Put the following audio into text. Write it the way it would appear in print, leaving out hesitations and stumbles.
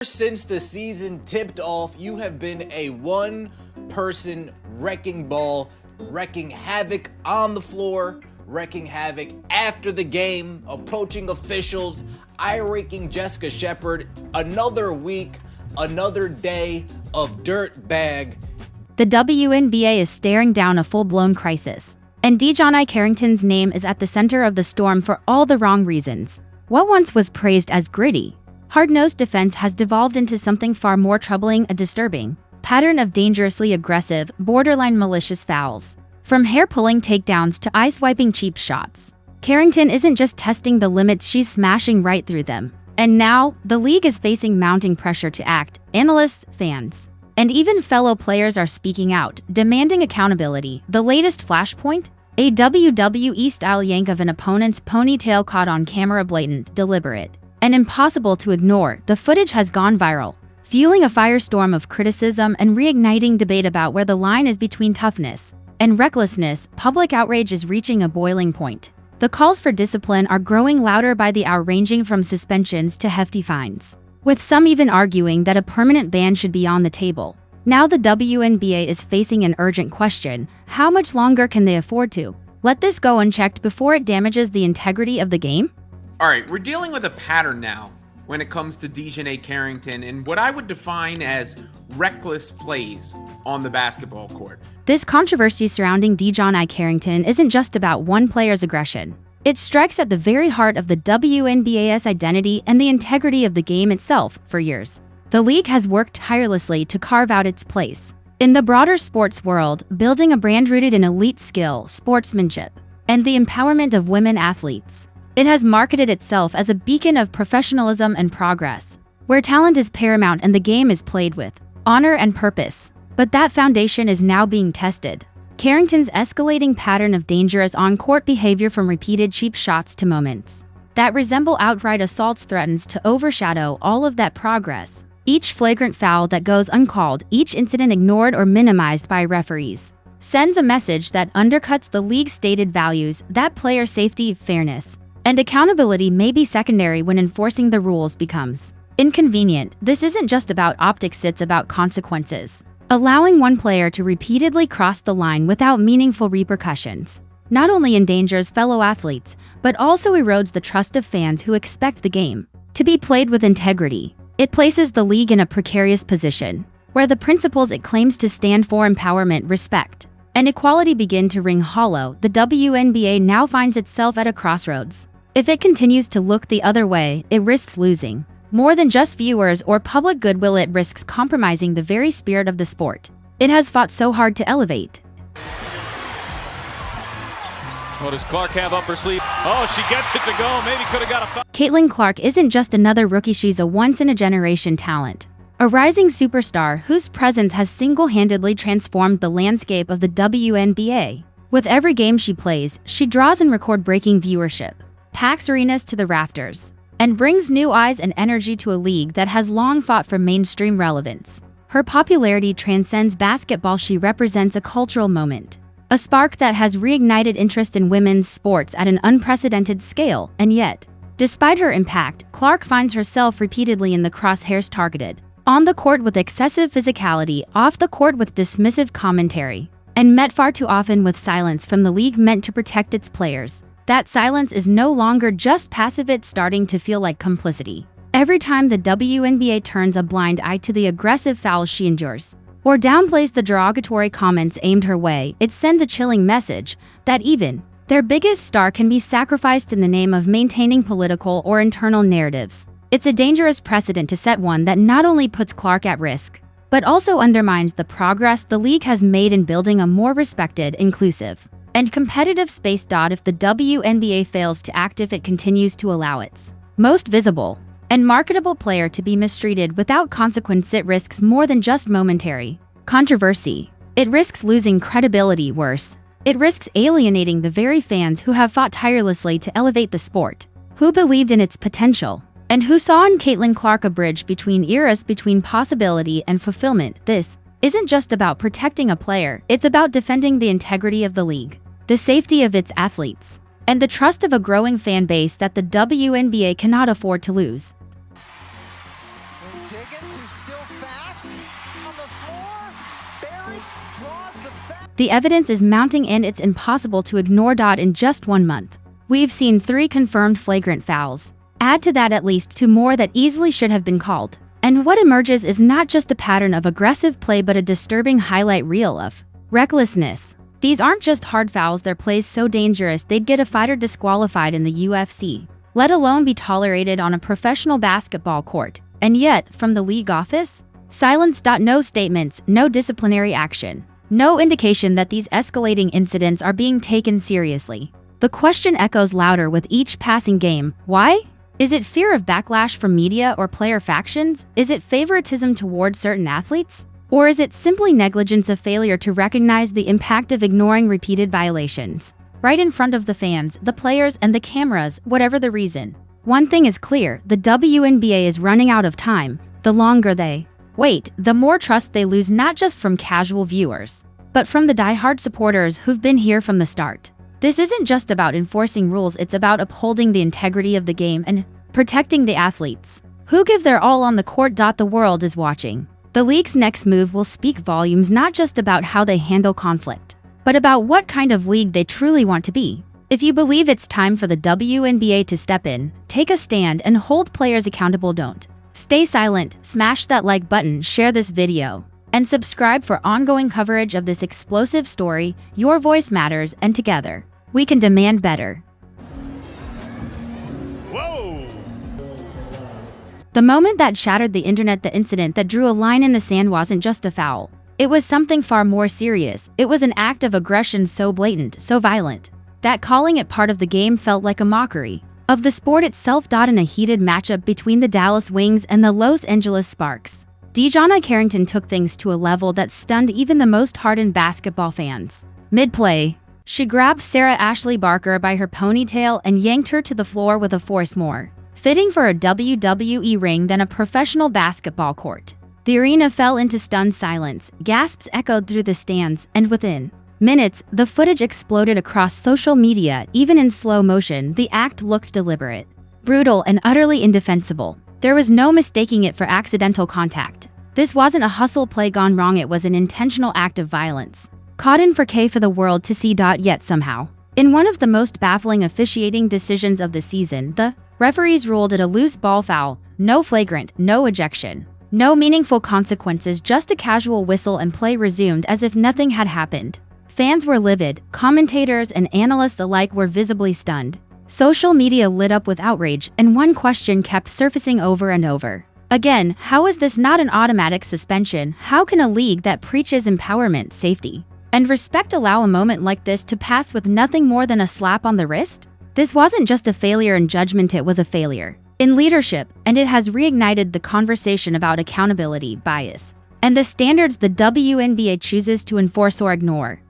Since the season tipped off, you have been a one-person wrecking ball, wrecking havoc on the floor, wrecking havoc after the game, approaching officials, eye-raking Jessica Shepard. Another week, another day of dirt bag. The WNBA is staring down a full-blown crisis, and DiJonai Carrington's name is at the center of the storm for all the wrong reasons. What once was praised as gritty, hard-nosed defense has devolved into something far more troubling, a disturbing pattern of dangerously aggressive, borderline malicious fouls. From hair-pulling takedowns to ice-wiping cheap shots, Carrington isn't just testing the limits, she's smashing right through them. And now, the league is facing mounting pressure to act. Analysts, fans, and even fellow players are speaking out, demanding accountability. The latest flashpoint? A WWE-style yank of an opponent's ponytail caught on camera, blatant, deliberate, and impossible to ignore. The footage has gone viral, fueling a firestorm of criticism and reigniting debate about where the line is between toughness and recklessness. Public outrage is reaching a boiling point. The calls for discipline are growing louder by the hour, ranging from suspensions to hefty fines, with some even arguing that a permanent ban should be on the table. Now the WNBA is facing an urgent question: how much longer can they afford to let this go unchecked before it damages the integrity of the game? All right, we're dealing with a pattern now when it comes to DiJonai Carrington and what I would define as reckless plays on the basketball court. This controversy surrounding DiJonai Carrington isn't just about one player's aggression. It strikes at the very heart of the WNBA's identity and the integrity of the game itself. For years, the league has worked tirelessly to carve out its place in the broader sports world, building a brand rooted in elite skill, sportsmanship, and the empowerment of women athletes. It has marketed itself as a beacon of professionalism and progress, where talent is paramount and the game is played with honor and purpose. But that foundation is now being tested. Carrington's escalating pattern of dangerous on-court behavior, from repeated cheap shots to moments that resemble outright assaults, threatens to overshadow all of that progress. Each flagrant foul that goes uncalled, each incident ignored or minimized by referees, sends a message that undercuts the league's stated values that player safety, fairness, and accountability may be secondary when enforcing the rules becomes inconvenient. This isn't just about optics, it's about consequences. Allowing one player to repeatedly cross the line without meaningful repercussions not only endangers fellow athletes, but also erodes the trust of fans who expect the game to be played with integrity. It places the league in a precarious position, where the principles it claims to stand for, empowerment, respect, and equality, begin to ring hollow. The WNBA now finds itself at a crossroads. If it continues to look the other way, it risks losing more than just viewers or public goodwill. It risks compromising the very spirit of the sport it has fought so hard to elevate. What does Clark have up her sleeve? Oh, she gets it to go. Maybe could have got a foul. Caitlin Clark isn't just another rookie, she's a once-in-a-generation talent. A rising superstar whose presence has single-handedly transformed the landscape of the WNBA. With every game she plays, she draws in record-breaking viewership, packs arenas to the rafters, and brings new eyes and energy to a league that has long fought for mainstream relevance. Her popularity transcends basketball. She represents a cultural moment, a spark that has reignited interest in women's sports at an unprecedented scale. And yet, despite her impact, Clark finds herself repeatedly in the crosshairs, targeted on the court with excessive physicality, off the court with dismissive commentary, and met far too often with silence from the league meant to protect its players. That silence is no longer just passive, it's starting to feel like complicity. Every time the WNBA turns a blind eye to the aggressive fouls she endures, or downplays the derogatory comments aimed her way, it sends a chilling message that even their biggest star can be sacrificed in the name of maintaining political or internal narratives. It's a dangerous precedent to set, one that not only puts Clark at risk, but also undermines the progress the league has made in building a more respected, inclusive, and competitive space. If the WNBA fails to act, if it continues to allow its most visible and marketable player to be mistreated without consequence, it risks more than just momentary controversy. It risks losing credibility. Worse, it risks alienating the very fans who have fought tirelessly to elevate the sport, who believed in its potential, and who saw in Caitlin Clark a bridge between eras, between possibility and fulfillment. This isn't just about protecting a player, it's about defending the integrity of the league, the safety of its athletes, and the trust of a growing fan base that the WNBA cannot afford to lose. Take it. Simmons, who's still fast on the floor. Barry draws the foul. The evidence is mounting and it's impossible to ignore. In just 1 month, we've seen 3 confirmed flagrant fouls. Add to that at least 2 more that easily should have been called. And what emerges is not just a pattern of aggressive play but a disturbing highlight reel of recklessness. These aren't just hard fouls, they're plays so dangerous they'd get a fighter disqualified in the UFC, let alone be tolerated on a professional basketball court. And yet, from the league office, silence. No statements, no disciplinary action, no indication that these escalating incidents are being taken seriously. The question echoes louder with each passing game. Why? Is it fear of backlash from media or player factions? Is it favoritism toward certain athletes? Or is it simply negligence of failure to recognize the impact of ignoring repeated violations? Right in front of the fans, the players, and the cameras, whatever the reason. One thing is clear, the WNBA is running out of time. The longer they wait, the more trust they lose, not just from casual viewers, but from the diehard supporters who've been here from the start. This isn't just about enforcing rules, it's about upholding the integrity of the game and protecting the athletes who give their all on the court. The world is watching. The league's next move will speak volumes, not just about how they handle conflict, but about what kind of league they truly want to be. If you believe it's time for the WNBA to step in, take a stand, and hold players accountable, don't stay silent. Smash that like button, share this video, and subscribe for ongoing coverage of this explosive story. Your voice matters, and together, we can demand better. Whoa! The moment that shattered the internet, the incident that drew a line in the sand, wasn't just a foul. It was something far more serious. It was an act of aggression so blatant, so violent, that calling it part of the game felt like a mockery of the sport itself. In a heated matchup between the Dallas Wings and the Los Angeles Sparks, DiJonai Carrington took things to a level that stunned even the most hardened basketball fans. Mid-play, she grabbed Sarah Ashley Barker by her ponytail and yanked her to the floor with a force more fitting for a WWE ring than a professional basketball court. The arena fell into stunned silence, gasps echoed through the stands, and within minutes, the footage exploded across social media. Even in slow motion, the act looked deliberate, brutal, and utterly indefensible. There was no mistaking it for accidental contact. This wasn't a hustle play gone wrong, it was an intentional act of violence, caught in 4K for the world to see. Yet somehow, in one of the most baffling officiating decisions of the season, the referees ruled it a loose ball foul. No flagrant, no ejection, no meaningful consequences, just a casual whistle, and play resumed as if nothing had happened. Fans were livid, commentators and analysts alike were visibly stunned. Social media lit up with outrage, and one question kept surfacing over and over again: how is this not an automatic suspension? How can a league that preaches empowerment, safety, and respect allow a moment like this to pass with nothing more than a slap on the wrist? This wasn't just a failure in judgment, it was a failure in leadership, and it has reignited the conversation about accountability, bias, and the standards the WNBA chooses to enforce or ignore.